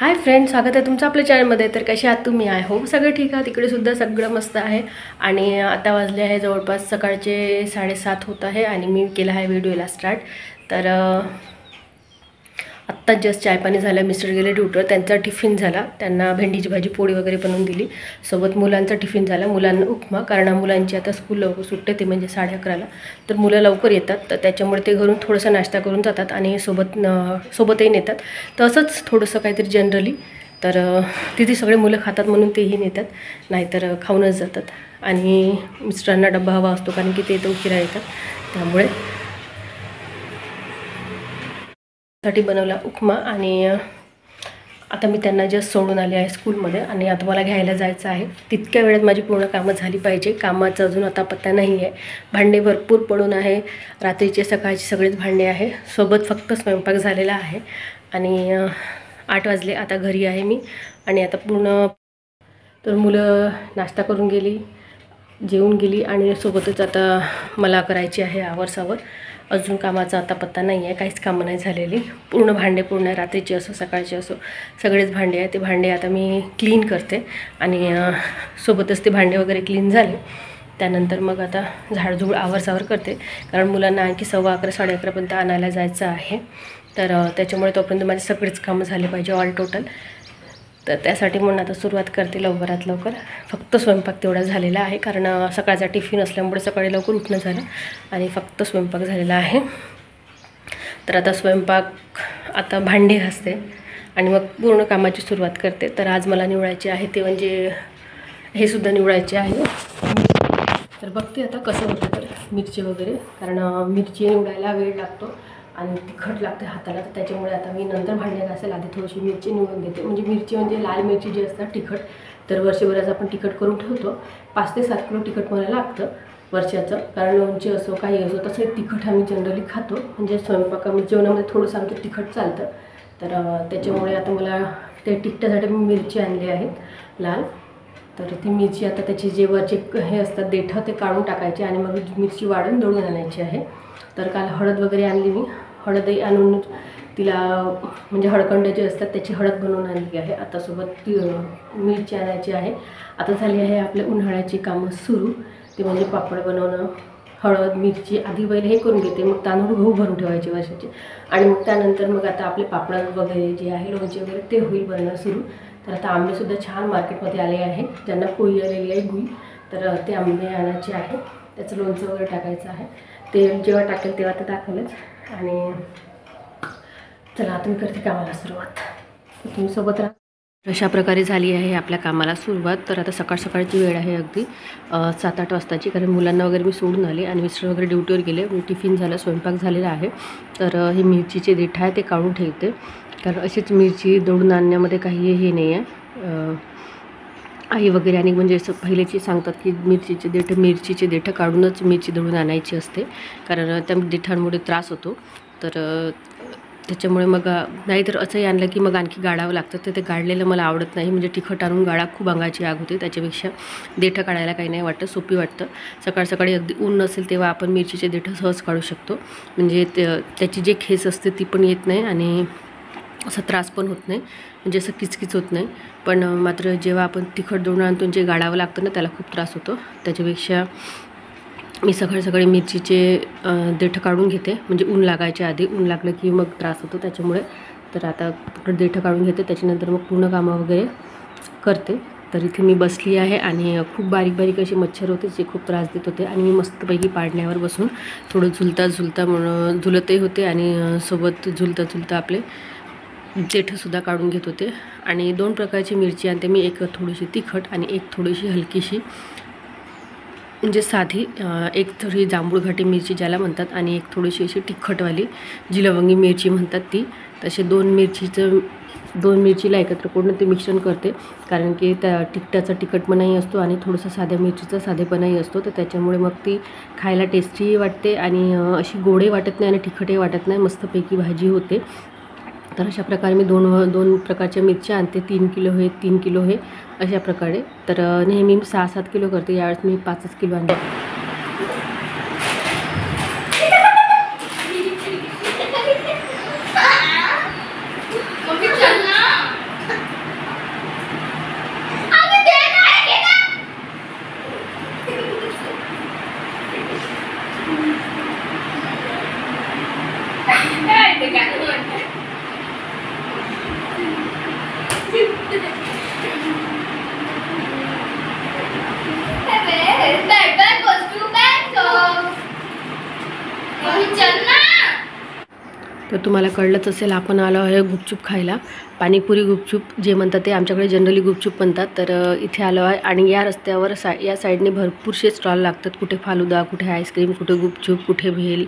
Hi friend, स्वागत आहे तुमचं आपल्या चॅनलमध्ये। तर कसे आहात तुम्ही? आय होप सगळं ठीक आहे। तिकडे सुद्धा सगळं मस्त आहे। आणि आता वाजले आहे जवळपास सकाळचे 7:30 होत आहे आणि मी केला आहे व्हिडिओला स्टार्ट। तर आत्ता जस्ट चाय पाणी झालं, मिस्टर गेले ड्युटीवर, त्यांचा टिफिन झाला, त्यांना भेंडीची भाजी पोळी वगैरे बनवून दिली, सोबत मुलांचा टिफिन झाला, मुलांना उपमा, कारण मुलांची आता स्कूल लवकर सुटते, ते म्हणजे 11:30ला, तर मुलं लवकर येतात, तर त्याच्यामुळे ते घरून थोडंसं नाश्ता करून जातात आणि सोबतही नेतात। तर असंच थोडंसं काहीतरी जनरली, तर तिथे सगळे मुलं खातात म्हणून तेही नेतात, नाहीतर खाऊनच जातात। आणि मिस्टरांना डब्बा हवा असतो कारण की ते तर उशिरा येतात, त्यामुळे साठी बनवला उपमा। आणि आता मी त्यांना जस्ट सोडून आले आहे स्कूलमध्ये आणि आता मला घ्यायला जायचं आहे। तितक्या वेळात माझी पूर्ण कामं झाली पाहिजे, कामाचा अजून आता पत्ता नाही आहे। भांडे भरपूर पडून आहे, रात्रीचे सकाळचे सगळेच भांडे आहे, सोबत फक्त स्वयंपाक झालेला आहे। आणि 8 वाजले, आता घरी आहे मी। आणि आता तर मुलं नाश्ता करून गेली, जेवून गेली आणि सोबतच आता मला करायची आहे आवरसावर। अजून कामाचा आता पत्ता नाही आहे, काहीच कामं नाही झालेली, पूर्ण भांडे पूर्ण रात्रीचे असो सकाळचे असो सगळेच भांडे आहे। ते भांडे आता मी क्लीन करते आणि सोबतच ते भांडे वगैरे क्लीन झाले त्यानंतर मग आता झाडझूड आवरसावर करते, कारण मुलांना आणखी 11:15 11:30पर्यंत आणायला जायचं आहे। तर त्याच्यामुळे तोपर्यंत माझे सगळेच कामं झाले पाहिजे ऑल टोटल। तर त्यासाठी म्हणून आता सुरुवात करते लवकरात लवकर। फक्त स्वयंपाक तेवढा झालेला आहे, कारण सकाळचा टिफिन असल्यामुळे सकाळी लवकर उठणं झालं आणि फक्त स्वयंपाक झालेला आहे। तर आता स्वयंपाक, आता भांडे घासते आणि मग पूर्ण कामाची सुरुवात करते। तर आज मला निवडायचे आहे ते म्हणजे हे सुद्धा निवडायचे आहे, तर बघते आता कसं होतं तर मिरची वगैरे, कारण मिरची निवडायला वेळ लागतो आणि तिखट लागते हाताला, तर त्याच्यामुळे आता मी नंतर भांडे घासायला आधी थोडीशी मिरची निवडून देते। म्हणजे मिरची म्हणजे लाल मिरची जी असतात तिखट, तर वर्षभराचं आपण तिखट करून ठेवतो, 5 ते 7 किलो तिखट मला लागतं वर्षाचं, कारण लोणचे असो काही असो तसं तिखट आम्ही जनरली खातो, म्हणजे जेवणामध्ये थोडंसं आमचं तिखट चालतं। तर त्याच्यामुळे आता मला ते तिखटासाठी मी मिरची आणली आहेत लाल। तर ती मिरची आता त्याचे जे वरचे हे असतात देठं ते काढून टाकायचे आणि मग मिरची वाढून दळून आणायची आहे। तर काल हळद वगैरे आणली मी, हळदही आणून तिला म्हणजे हळकंड जे असतात त्याची हळद बनवून आणली आहे। आता सोबत ती मिरची आणायची आहे। आता झाली आहे आपल्या उन्हाळ्याची कामं सुरू, ते म्हणजे पापड बनवणं, हळद मिरची आधी पहिले हे करून घेते, मग तांदूळ गहू भरून ठेवायचे वर्षाचे, आणि मग त्यानंतर मग आता आपले पापड वगैरे जे आहे लोणचे वगैरे ते होईल बनणं सुरू। तर आता आंबेसुद्धा छान मार्केटमध्ये आले आहे, ज्यांना कोळी आलेली आहे गुई, तर ते आंबे आणायचे आहे, त्याचं लोणचं वगैरे टाकायचं आहे। ते जेव्हा टाकेल तेव्हा ते दाखवलंच। आणि चला आता मी करते कामाला सुरुवात, तुम्ही सोबत राहा। अशा प्रकारे झाली आहे आपल्या कामाला सुरुवात। तर आता सकाळ सकाळची वेळ आहे, अगदी 7-8 वाजताची, कारण मुलांना वगैरे मी सोडून आले आणि मिस्टर वगैरे ड्युटीवर गेले, मी टिफिन झालं, स्वयंपाक झालेला आहे। तर ही मिरचीचे देठ आहे ते काढून ठेवते, कारण अशीच मिरची दळून आणण्यामध्ये काही हे नाही आहे। आई वगैरे आणि म्हणजे असं पहिलेची सांगतात की मिरचीचे देठं काढूनच मिरची दळून आणायची असते, कारण त्या देठांमुळे त्रास होतो। तर त्याच्यामुळे मग नाहीतर असंही आणलं की मग आणखी गाळावं लागतं, तर ते गाळलेलं मला आवडत नाही, म्हणजे तिखट आणून गाळा खूप अंगाची आग होते, त्याच्यापेक्षा देठं काढायला काही नाही वाटतं, सोपी वाटतं। सकाळ सकाळी अगदी ऊन नसेल तेव्हा आपण मिरचीचे देठं सहज काढू शकतो, म्हणजे त्याची जी खेस असते ती पण येत नाही आणि असा त्रास पण होत नाही, म्हणजे असं किचकिच होत नाही। पण मात्र जेव्हा आपण तिखट दळून आणतो जे गाळावं लागतं ना त्याला खूप त्रास होतो, त्याच्यापेक्षा मी सकाळी मिरचीचे देठं काढून घेते, म्हणजे ऊन लागायच्या आधी, ऊन लागलं की मग त्रास होतो त्याच्यामुळे। तर आता देठं काढून घेते, त्याच्यानंतर मग पूर्ण कामं वगैरे करते। तर इथे मी बसली आहे आणि खूप बारीक बारीक असे मच्छर होते जे खूप त्रास देत होते, आणि मी मस्तपैकी पाडण्यावर बसून थोडं झुलतही होते आणि सोबत झुलता आपले देठंसुद्धा काढून घेत होते। आणि 2 प्रकारची मिरची आणते मी, एक थोडीशी तिखट आणि एक थोडीशी हलकीशी म्हणजे साधी, एक थोडी जांभूळ घाटी मिरची ज्याला म्हणतात आणि एक थोडीशी अशी तिखटवाली जी लवंगी मिरची म्हणतात ती। तसे 2 मिरचीला एकत्र करून ते मिश्रण करते, कारण की त्या तिखटाचा तिखटपणाही असतो आणि थोडंसं साध्या मिरचीचा साधेपणाही असतो, तर त्याच्यामुळे मग ती खायला टेस्टीही वाटते आणि अशी गोडही वाटत नाही आणि तिखटही वाटत नाही, मस्तपैकी भाजी होते। तर अशा प्रकारे मी दोन प्रकारच्या मिरच्या आणते, 3 किलो हे 3 किलो हे अशा प्रकारे। तर नेहमी 6-7 किलो करते, यावेळेस मी 5 किलो आणते। तर तुम्हाला कळलंच असेल, आपण आलो आहे गुपचूप खायला. पाणीपुरी गुपचूप जे म्हणतात ते, आमच्याकडे जनरली गुपचूप म्हणतात. तर इथे आलो आहे आणि या रस्त्यावर या साईडने भरपूरसे स्टॉल लागतात. कुठे फालुदा, कुठे आईस्क्रीम, कुठे गुपचूप, कुठे भेल,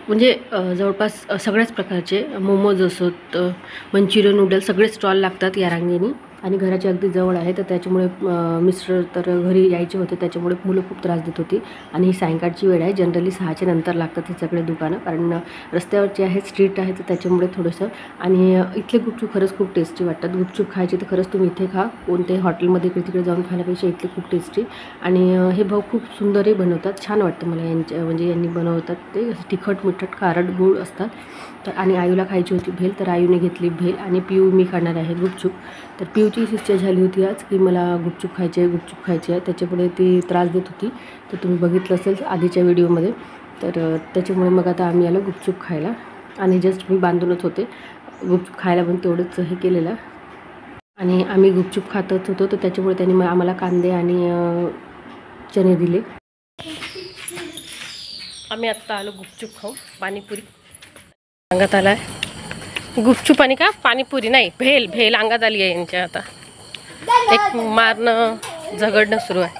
म्हणजे जवळपास सगळ्याच प्रकारचे मोमोज असोत, मंचुरियन, नूडल्स सगळे स्टॉल लागतात या रांगेने. आणि घराची अगदी जवळ आहे, तर त्याच्यामुळे मिस्टर तर घरी यायचे होते, त्याच्यामुळे मुलं खूप त्रास देत होती. आणि ही सायंकाळची वेळ आहे, जनरली 6च्या नंतर लागतात हे सगळे दुकानं, कारण रस्त्यावरचे आहेत, स्ट्रीट आहे, तर त्याच्यामुळे थोडंसं. आणि इथले गुपचूप खरंच खूप टेस्टी वाटतात. गुपचूप खायचे तर खरंच तुम्ही इथे खा, कोणत्याही हॉटेलमध्ये इकडे तिकडे जाऊन खाण्यापेक्षा इथले खूप टेस्टी. आणि हे भाऊ खूप सुंदरही बनवतात, छान वाटतं मला म्हणजे यांनी बनवतात ते. तिखट, मिठट, खारट, गूळ असतात. तर आणि आयूला खायची होती भेल, तर आयूने घेतली भेल. आणि पिऊ मी खाणार आहे गुपचूप. तर पिऊची इच्छा झाली होती आज की मला गुपचूप खायची आहे, त्याच्यामुळे ती त्रास देत होती. तर तुम्ही बघितलं असेल आधीच्या व्हिडिओमध्ये. तर त्याच्यामुळे मग आता आम्ही आलो गुपचूप खायला. आणि जस्ट मी बांधूनच होते, गुपचूप खायला पण तेवढंच हे केलेलं. आणि आम्ही गुपचूप खातच होतो, तर त्याच्यामुळे त्यांनी आम्हाला कांदे आणि चणे दिले. आम्ही आत्ता आलो गुपचूप खाऊ. पाणीपुरी अंगात आला आहे, गुपचूप आणि का पाणीपुरी नाही, भेल अंगात आली आहे यांच्या. आता एक मारणं झगडणं सुरू आहे.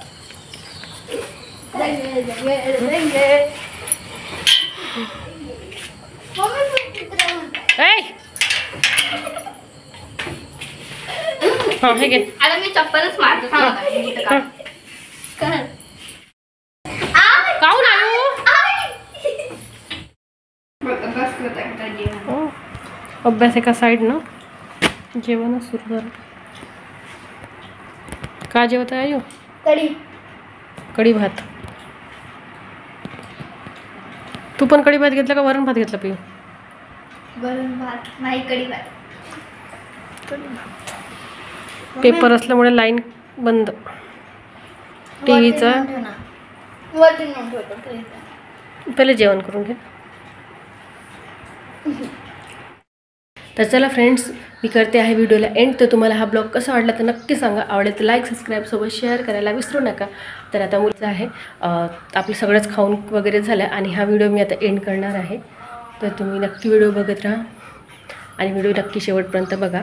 हे घे. आता मी चप्पलच मारतो. काहून आयो? अभ्यास एका साईड ना, जेवणच सुरू झालं. का जेवत आहे आयो? कढी भात. तू पण कढी भात घेतला का वरण भात घेतला पिऊ? वरण भात नाही, कढी भात. पेपर असल्यामुळे लाईन बंद. टीव्हीचा पहिले जेवण करून घे. तर चला फ्रेंड्स, मी करते आहे व्हिडिओला एंड. तर तुम्हाला हा ब्लॉग कसा वाटला तर नक्की सांगा. आवडेल तर लाईक, सबस्क्राईब सोबत शेअर करायला विसरू नका. तर आता मुलीचं आहे, आपलं सगळंच खाऊन वगैरे झालं आणि हा व्हिडिओ मी आता एंड करणार आहे. तर तुम्ही नक्की व्हिडिओ बघत राहा आणि व्हिडिओ नक्की शेवटपर्यंत बघा.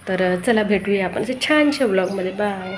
तर चला भेटूया आपण असे छानशा ब्लॉगमध्ये. बाय.